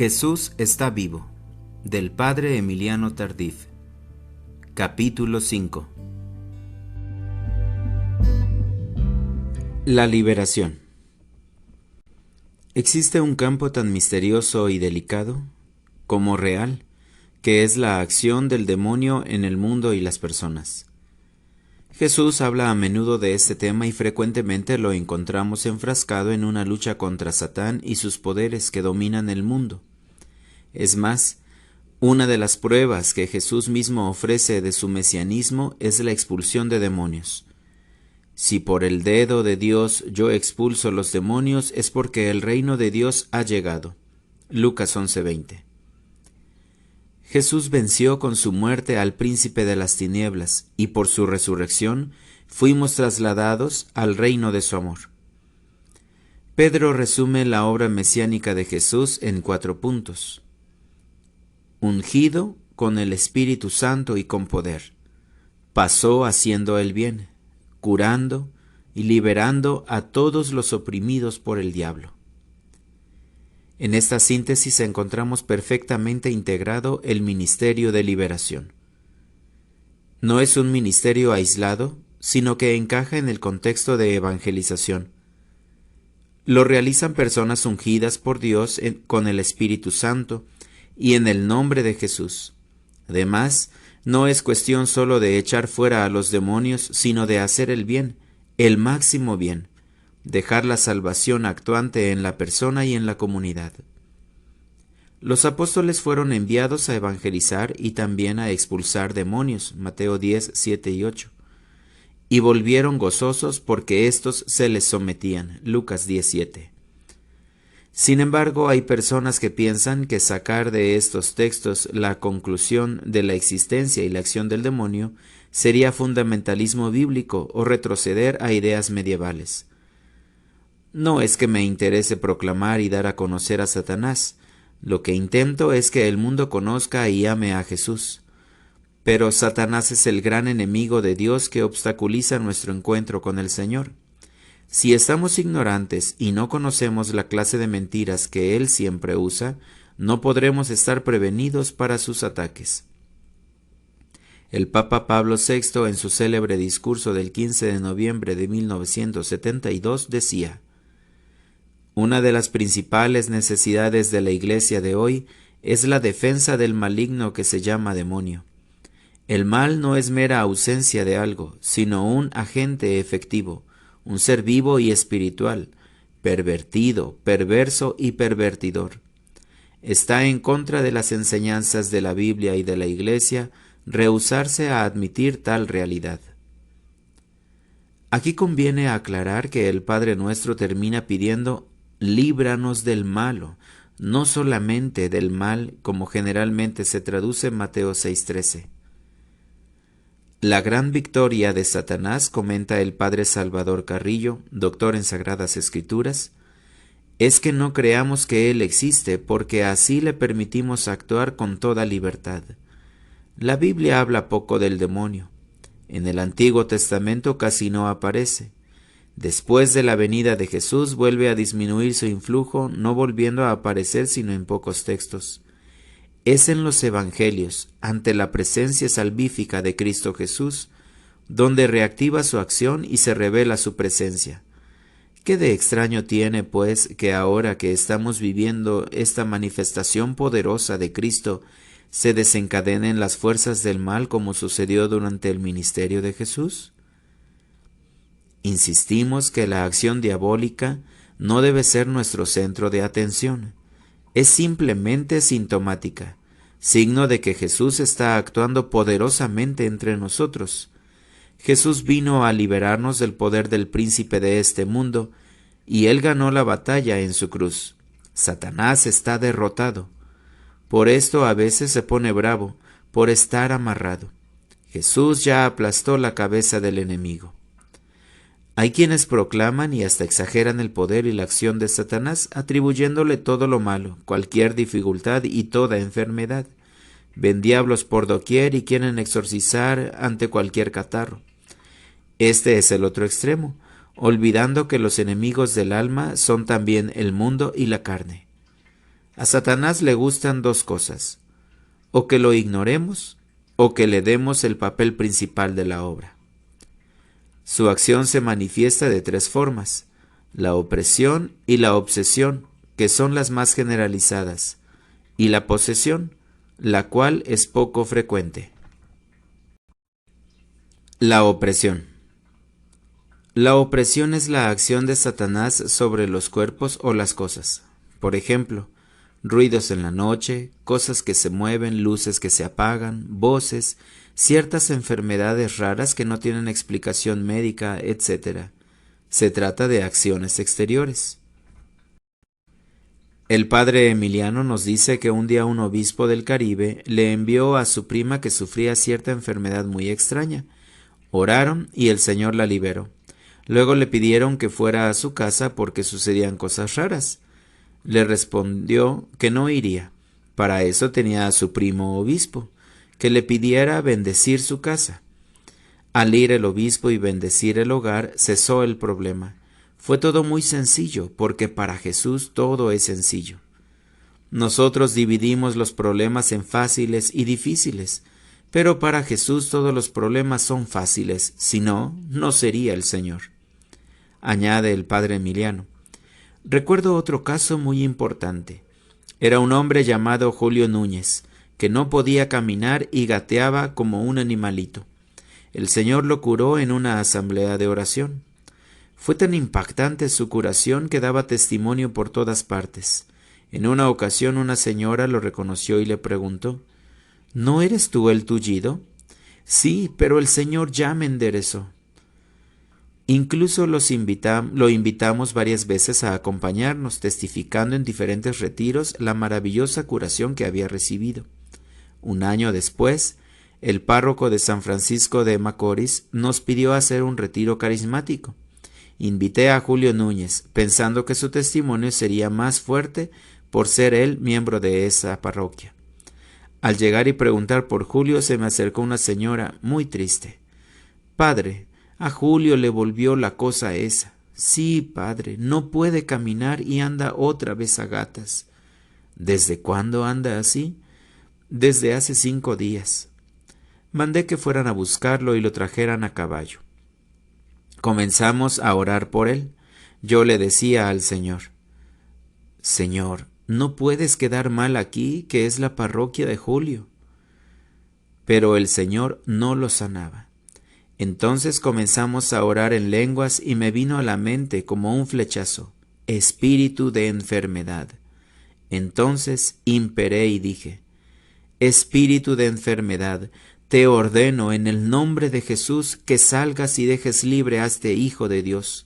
Jesús está vivo, del padre Emiliano Tardif. Capítulo 5. La liberación. Existe un campo tan misterioso y delicado como real, que es la acción del demonio en el mundo y las personas. Jesús habla a menudo de este tema y frecuentemente lo encontramos enfrascado en una lucha contra Satán y sus poderes que dominan el mundo. Es más, una de las pruebas que Jesús mismo ofrece de su mesianismo es la expulsión de demonios. Si por el dedo de Dios yo expulso los demonios, es porque el reino de Dios ha llegado. Lucas 11:20. Jesús venció con su muerte al príncipe de las tinieblas, y por su resurrección fuimos trasladados al reino de su amor. Pedro resume la obra mesiánica de Jesús en 4 puntos. Ungido con el Espíritu Santo y con poder, pasó haciendo el bien, curando y liberando a todos los oprimidos por el diablo. En esta síntesis encontramos perfectamente integrado el ministerio de liberación. No es un ministerio aislado, sino que encaja en el contexto de evangelización. Lo realizan personas ungidas por Dios con el Espíritu Santo y en el nombre de Jesús. Además, no es cuestión solo de echar fuera a los demonios, sino de hacer el bien, el máximo bien, dejar la salvación actuante en la persona y en la comunidad. Los apóstoles fueron enviados a evangelizar y también a expulsar demonios, Mateo 10, 7 y 8, y volvieron gozosos porque éstos se les sometían, Lucas 17. Sin embargo, hay personas que piensan que sacar de estos textos la conclusión de la existencia y la acción del demonio sería fundamentalismo bíblico o retroceder a ideas medievales. No es que me interese proclamar y dar a conocer a Satanás. Lo que intento es que el mundo conozca y ame a Jesús. Pero Satanás es el gran enemigo de Dios que obstaculiza nuestro encuentro con el Señor. Si estamos ignorantes y no conocemos la clase de mentiras que Él siempre usa, no podremos estar prevenidos para sus ataques. El Papa Pablo VI, en su célebre discurso del 15 de noviembre de 1972, decía: una de las principales necesidades de la Iglesia de hoy es la defensa del maligno que se llama demonio. El mal no es mera ausencia de algo, sino un agente efectivo, un ser vivo y espiritual, pervertido, perverso y pervertidor. Está en contra de las enseñanzas de la Biblia y de la Iglesia rehusarse a admitir tal realidad. Aquí conviene aclarar que el Padre Nuestro termina pidiendo: líbranos del malo, no solamente del mal, como generalmente se traduce en Mateo 6:13. La gran victoria de Satanás, comenta el padre Salvador Carrillo, doctor en Sagradas Escrituras, es que no creamos que Él existe, porque así le permitimos actuar con toda libertad. La Biblia habla poco del demonio. En el Antiguo Testamento casi no aparece. Después de la venida de Jesús vuelve a disminuir su influjo, no volviendo a aparecer sino en pocos textos. Es en los Evangelios, ante la presencia salvífica de Cristo Jesús, donde reactiva su acción y se revela su presencia. ¿Qué de extraño tiene, pues, que ahora que estamos viviendo esta manifestación poderosa de Cristo, se desencadenen las fuerzas del mal como sucedió durante el ministerio de Jesús? Insistimos que la acción diabólica no debe ser nuestro centro de atención. Es simplemente sintomática, signo de que Jesús está actuando poderosamente entre nosotros. Jesús vino a liberarnos del poder del príncipe de este mundo, y Él ganó la batalla en su cruz. Satanás está derrotado. Por esto a veces se pone bravo, por estar amarrado. Jesús ya aplastó la cabeza del enemigo. Hay quienes proclaman y hasta exageran el poder y la acción de Satanás, atribuyéndole todo lo malo, cualquier dificultad y toda enfermedad. Ven diablos por doquier y quieren exorcizar ante cualquier catarro. Este es el otro extremo, olvidando que los enemigos del alma son también el mundo y la carne. A Satanás le gustan dos cosas: o que lo ignoremos o que le demos el papel principal de la obra. Su acción se manifiesta de tres formas: la opresión y la obsesión, que son las más generalizadas, y la posesión, la cual es poco frecuente. La opresión. La opresión es la acción de Satanás sobre los cuerpos o las cosas. Por ejemplo, ruidos en la noche, cosas que se mueven, luces que se apagan, voces, ciertas enfermedades raras que no tienen explicación médica, etc. Se trata de acciones exteriores. El padre Emiliano nos dice que un día un obispo del Caribe le envió a su prima que sufría cierta enfermedad muy extraña. Oraron y el Señor la liberó. Luego le pidieron que fuera a su casa porque sucedían cosas raras. Le respondió que no iría. Para eso tenía a su primo obispo, que le pidiera bendecir su casa. Al ir el obispo y bendecir el hogar, cesó el problema. Fue todo muy sencillo, porque para Jesús todo es sencillo. Nosotros dividimos los problemas en fáciles y difíciles, pero para Jesús todos los problemas son fáciles, si no, no sería el Señor. Añade el padre Emiliano: recuerdo otro caso muy importante. Era un hombre llamado Julio Núñez, que no podía caminar y gateaba como un animalito. El Señor lo curó en una asamblea de oración. Fue tan impactante su curación que daba testimonio por todas partes. En una ocasión una señora lo reconoció y le preguntó: ¿no eres tú el tullido? Sí, pero el Señor ya me enderezó. Incluso lo invitamos varias veces a acompañarnos, testificando en diferentes retiros la maravillosa curación que había recibido. Un año después, el párroco de San Francisco de Macorís nos pidió hacer un retiro carismático. Invité a Julio Núñez, pensando que su testimonio sería más fuerte por ser él miembro de esa parroquia. Al llegar y preguntar por Julio, se me acercó una señora muy triste. «Padre, a Julio le volvió la cosa esa». «Sí, padre, no puede caminar y anda otra vez a gatas». «¿Desde cuándo anda así?» «Desde hace 5 días». Mandé que fueran a buscarlo y lo trajeran a caballo. Comenzamos a orar por él. Yo le decía al Señor: «Señor, no puedes quedar mal aquí, que es la parroquia de Julio». Pero el Señor no lo sanaba. Entonces comenzamos a orar en lenguas y me vino a la mente como un flechazo: espíritu de enfermedad. Entonces imperé y dije: espíritu de enfermedad, te ordeno en el nombre de Jesús que salgas y dejes libre a este Hijo de Dios.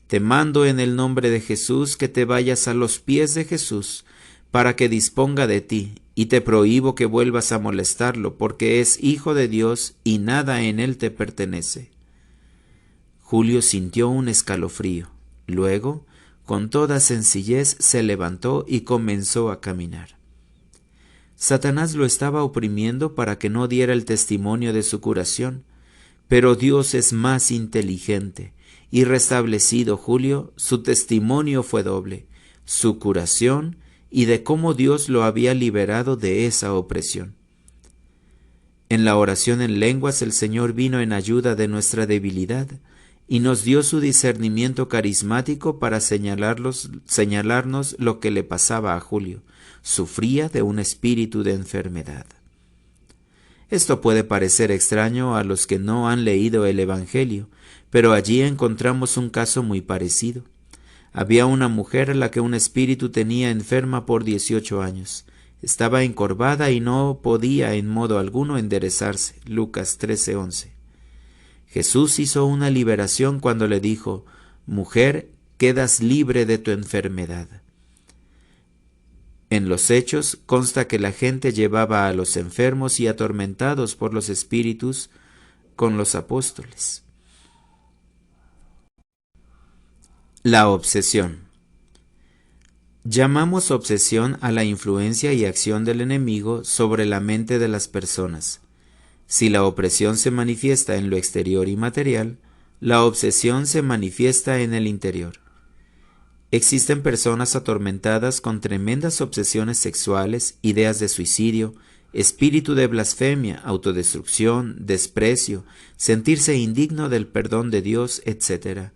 Te mando en el nombre de Jesús que te vayas a los pies de Jesús para que disponga de ti, y te prohíbo que vuelvas a molestarlo, porque es Hijo de Dios y nada en él te pertenece. Julio sintió un escalofrío. Luego, con toda sencillez, se levantó y comenzó a caminar. Satanás lo estaba oprimiendo para que no diera el testimonio de su curación, pero Dios es más inteligente, y restablecido Julio, su testimonio fue doble: su curación y de cómo Dios lo había liberado de esa opresión. En la oración en lenguas el Señor vino en ayuda de nuestra debilidad y nos dio su discernimiento carismático para señalarnos lo que le pasaba a Julio. Sufría de un espíritu de enfermedad. Esto puede parecer extraño a los que no han leído el Evangelio, pero allí encontramos un caso muy parecido. Había una mujer a la que un espíritu tenía enferma por 18 años. Estaba encorvada y no podía en modo alguno enderezarse. Lucas 13:11. Jesús hizo una liberación cuando le dijo: «Mujer, quedas libre de tu enfermedad». En los Hechos consta que la gente llevaba a los enfermos y atormentados por los espíritus con los apóstoles. La obsesión. Llamamos obsesión a la influencia y acción del enemigo sobre la mente de las personas. Si la opresión se manifiesta en lo exterior y material, la obsesión se manifiesta en el interior. Existen personas atormentadas con tremendas obsesiones sexuales, ideas de suicidio, espíritu de blasfemia, autodestrucción, desprecio, sentirse indigno del perdón de Dios, etc.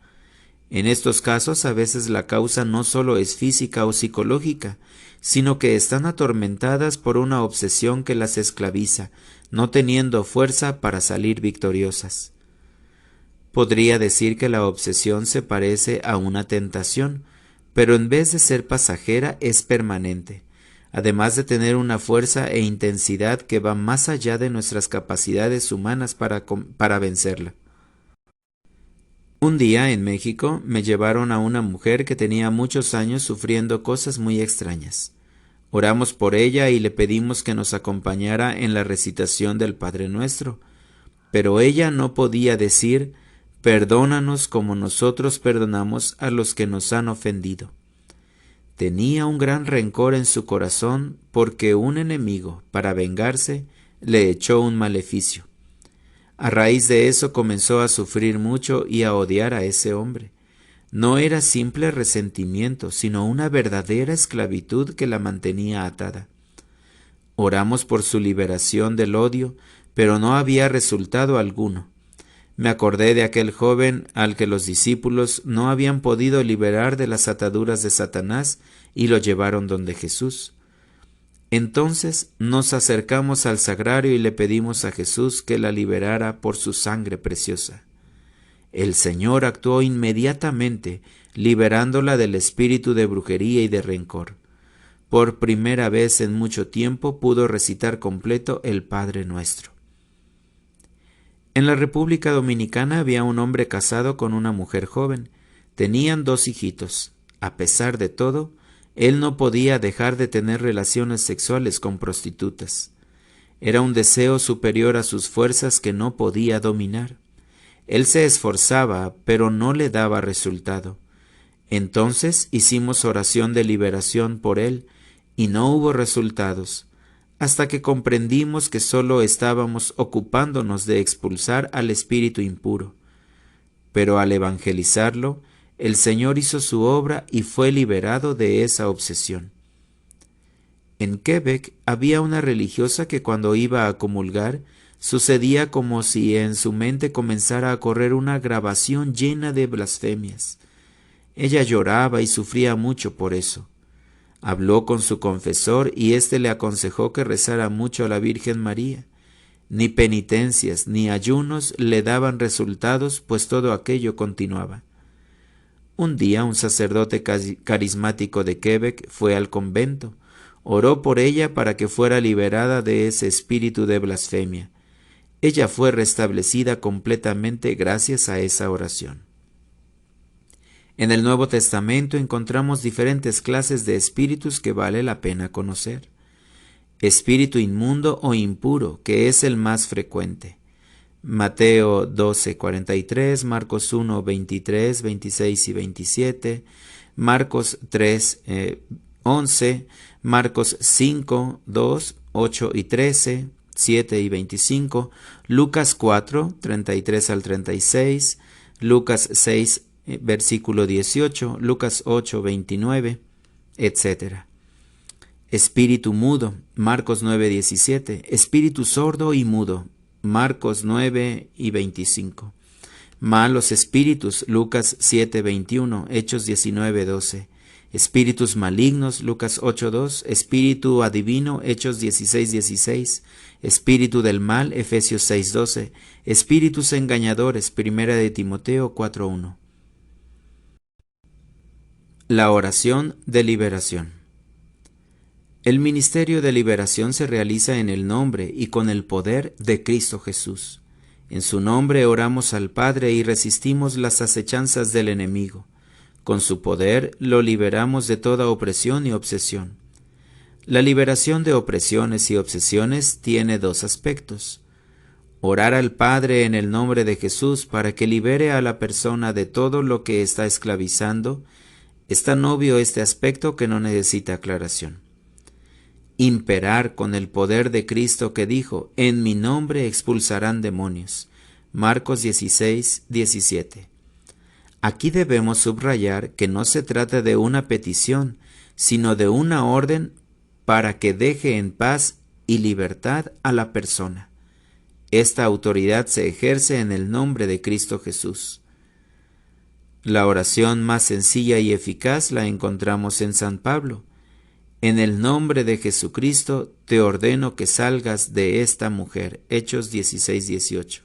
En estos casos, a veces la causa no solo es física o psicológica, sino que están atormentadas por una obsesión que las esclaviza, no teniendo fuerza para salir victoriosas. Podría decir que la obsesión se parece a una tentación, pero en vez de ser pasajera es permanente, además de tener una fuerza e intensidad que va más allá de nuestras capacidades humanas para vencerla. Un día en México me llevaron a una mujer que tenía muchos años sufriendo cosas muy extrañas. Oramos por ella y le pedimos que nos acompañara en la recitación del Padre Nuestro, pero ella no podía decir: perdónanos como nosotros perdonamos a los que nos han ofendido. Tenía un gran rencor en su corazón porque un enemigo, para vengarse, le echó un maleficio. A raíz de eso comenzó a sufrir mucho y a odiar a ese hombre. No era simple resentimiento, sino una verdadera esclavitud que la mantenía atada. Oramos por su liberación del odio, pero no había resultado alguno. Me acordé de aquel joven al que los discípulos no habían podido liberar de las ataduras de Satanás y lo llevaron donde Jesús. Entonces nos acercamos al sagrario y le pedimos a Jesús que la liberara por su sangre preciosa. El Señor actuó inmediatamente, liberándola del espíritu de brujería y de rencor. Por primera vez en mucho tiempo pudo recitar completo el Padre Nuestro. En la República Dominicana había un hombre casado con una mujer joven. Tenían 2 hijitos. A pesar de todo, él no podía dejar de tener relaciones sexuales con prostitutas. Era un deseo superior a sus fuerzas que no podía dominar. Él se esforzaba, pero no le daba resultado. Entonces hicimos oración de liberación por él, y no hubo resultados, hasta que comprendimos que solo estábamos ocupándonos de expulsar al espíritu impuro. Pero al evangelizarlo, el Señor hizo su obra y fue liberado de esa obsesión. En Quebec había una religiosa que cuando iba a comulgar, sucedía como si en su mente comenzara a correr una grabación llena de blasfemias. Ella lloraba y sufría mucho por eso. Habló con su confesor y éste le aconsejó que rezara mucho a la Virgen María. Ni penitencias ni ayunos le daban resultados, pues todo aquello continuaba. Un día un sacerdote carismático de Quebec fue al convento, oró por ella para que fuera liberada de ese espíritu de blasfemia. Ella fue restablecida completamente gracias a esa oración. En el Nuevo Testamento encontramos diferentes clases de espíritus que vale la pena conocer. Espíritu inmundo o impuro, que es el más frecuente. Mateo 12:43, Marcos 1:23, 26 y 27, Marcos 3:11, Marcos 5:2, 8 y 13, 7 y 25, Lucas 4:33 al 36, Lucas 6, versículo 18, Lucas 8:29, etc. Espíritu mudo, Marcos 9:17, espíritu sordo y mudo, Marcos 9 y 25. Malos espíritus, Lucas 7:21, Hechos 19:12. Espíritus malignos, Lucas 8:2, espíritu adivino, Hechos 16:16, espíritu del mal, Efesios 6:12, espíritus engañadores, Primera de Timoteo 4:1. La oración de liberación. El ministerio de liberación se realiza en el nombre y con el poder de Cristo Jesús. En su nombre oramos al Padre y resistimos las acechanzas del enemigo. Con su poder lo liberamos de toda opresión y obsesión. La liberación de opresiones y obsesiones tiene 2 aspectos. Orar al Padre en el nombre de Jesús para que libere a la persona de todo lo que está esclavizando. Es tan obvio este aspecto que no necesita aclaración. Imperar con el poder de Cristo que dijo: en mi nombre expulsarán demonios. Marcos 16:17. Aquí debemos subrayar que no se trata de una petición, sino de una orden para que deje en paz y libertad a la persona. Esta autoridad se ejerce en el nombre de Cristo Jesús. La oración más sencilla y eficaz la encontramos en San Pablo. En el nombre de Jesucristo te ordeno que salgas de esta mujer. Hechos 16:18.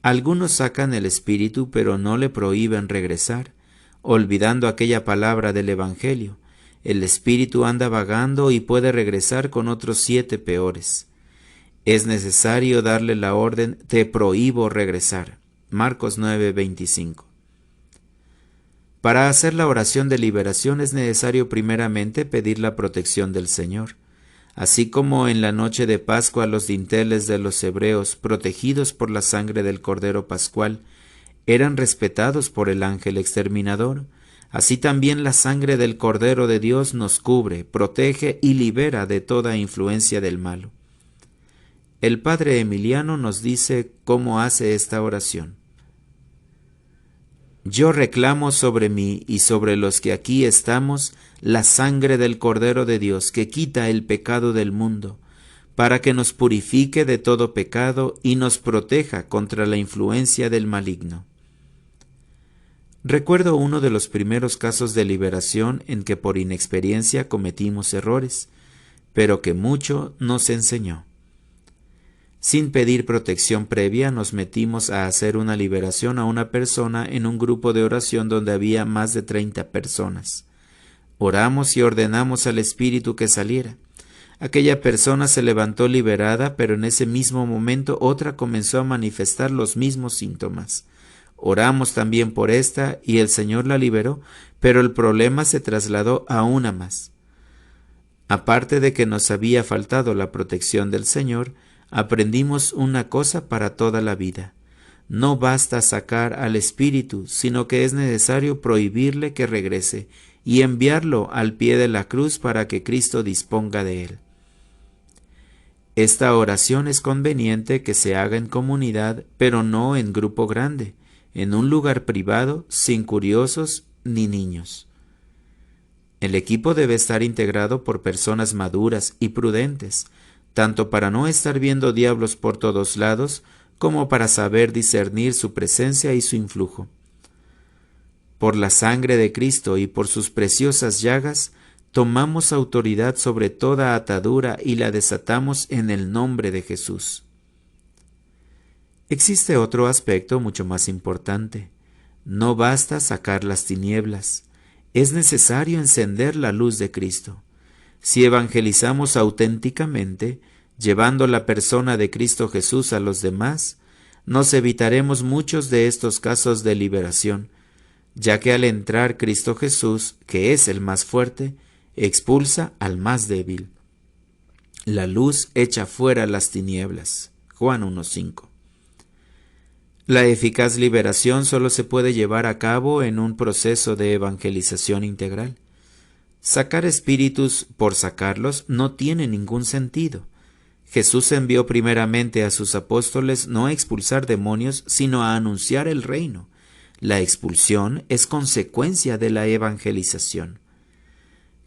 Algunos sacan el espíritu, pero no le prohíben regresar, olvidando aquella palabra del Evangelio. El espíritu anda vagando y puede regresar con otros 7 peores. Es necesario darle la orden: te prohíbo regresar. Marcos 9:25. Para hacer la oración de liberación es necesario primeramente pedir la protección del Señor. Así como en la noche de Pascua los dinteles de los hebreos, protegidos por la sangre del Cordero Pascual, eran respetados por el ángel exterminador, así también la sangre del Cordero de Dios nos cubre, protege y libera de toda influencia del malo. El padre Emiliano nos dice cómo hace esta oración. Yo reclamo sobre mí y sobre los que aquí estamos la sangre del Cordero de Dios que quita el pecado del mundo, para que nos purifique de todo pecado y nos proteja contra la influencia del maligno. Recuerdo uno de los primeros casos de liberación en que por inexperiencia cometimos errores, pero que mucho nos enseñó. Sin pedir protección previa, nos metimos a hacer una liberación a una persona en un grupo de oración donde había más de 30 personas. Oramos y ordenamos al espíritu que saliera. Aquella persona se levantó liberada, pero en ese mismo momento otra comenzó a manifestar los mismos síntomas. Oramos también por esta y el Señor la liberó, pero el problema se trasladó a una más. Aparte de que nos había faltado la protección del Señor, aprendimos una cosa para toda la vida. No basta sacar al espíritu, sino que es necesario prohibirle que regrese y enviarlo al pie de la cruz para que Cristo disponga de él. Esta oración es conveniente que se haga en comunidad, pero no en grupo grande, en un lugar privado, sin curiosos ni niños. El equipo debe estar integrado por personas maduras y prudentes, tanto para no estar viendo diablos por todos lados, como para saber discernir su presencia y su influjo. Por la sangre de Cristo y por sus preciosas llagas, tomamos autoridad sobre toda atadura y la desatamos en el nombre de Jesús. Existe otro aspecto mucho más importante. No basta sacar las tinieblas, es necesario encender la luz de Cristo. Si evangelizamos auténticamente, llevando la persona de Cristo Jesús a los demás, nos evitaremos muchos de estos casos de liberación, ya que al entrar Cristo Jesús, que es el más fuerte, expulsa al más débil. La luz echa fuera las tinieblas. Juan 1:5. La eficaz liberación solo se puede llevar a cabo en un proceso de evangelización integral. Sacar espíritus por sacarlos no tiene ningún sentido. Jesús envió primeramente a sus apóstoles no a expulsar demonios, sino a anunciar el reino. La expulsión es consecuencia de la evangelización.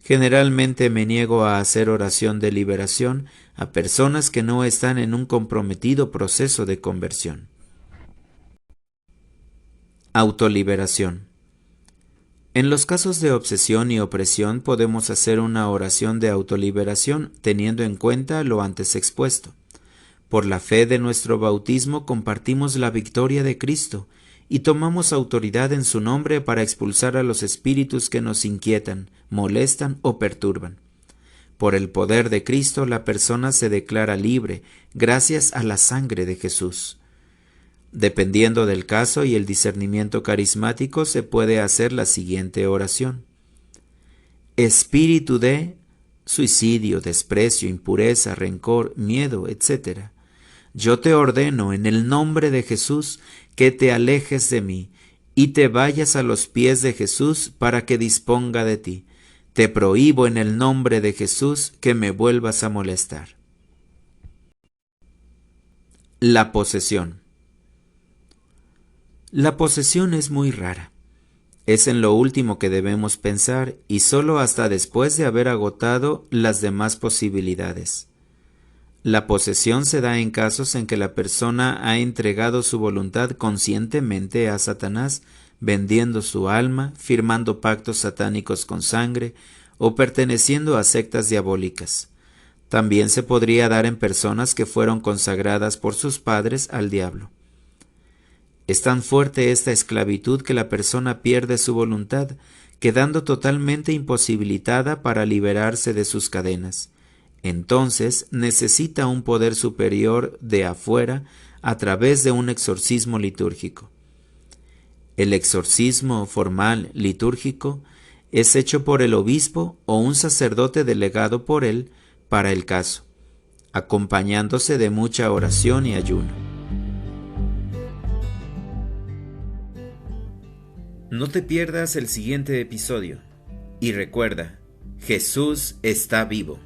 Generalmente me niego a hacer oración de liberación a personas que no están en un comprometido proceso de conversión. Autoliberación. En los casos de obsesión y opresión podemos hacer una oración de autoliberación teniendo en cuenta lo antes expuesto. Por la fe de nuestro bautismo compartimos la victoria de Cristo y tomamos autoridad en su nombre para expulsar a los espíritus que nos inquietan, molestan o perturban. Por el poder de Cristo la persona se declara libre gracias a la sangre de Jesús. Dependiendo del caso y el discernimiento carismático, se puede hacer la siguiente oración. Espíritu de suicidio, desprecio, impureza, rencor, miedo, etc. Yo te ordeno en el nombre de Jesús que te alejes de mí y te vayas a los pies de Jesús para que disponga de ti. Te prohíbo en el nombre de Jesús que me vuelvas a molestar. La posesión. La posesión es muy rara. Es en lo último que debemos pensar y solo hasta después de haber agotado las demás posibilidades. La posesión se da en casos en que la persona ha entregado su voluntad conscientemente a Satanás, vendiendo su alma, firmando pactos satánicos con sangre o perteneciendo a sectas diabólicas. También se podría dar en personas que fueron consagradas por sus padres al diablo. Es tan fuerte esta esclavitud que la persona pierde su voluntad, quedando totalmente imposibilitada para liberarse de sus cadenas. Entonces necesita un poder superior de afuera a través de un exorcismo litúrgico. El exorcismo formal litúrgico es hecho por el obispo o un sacerdote delegado por él para el caso, acompañándose de mucha oración y ayuno. No te pierdas el siguiente episodio y recuerda, Jesús está vivo.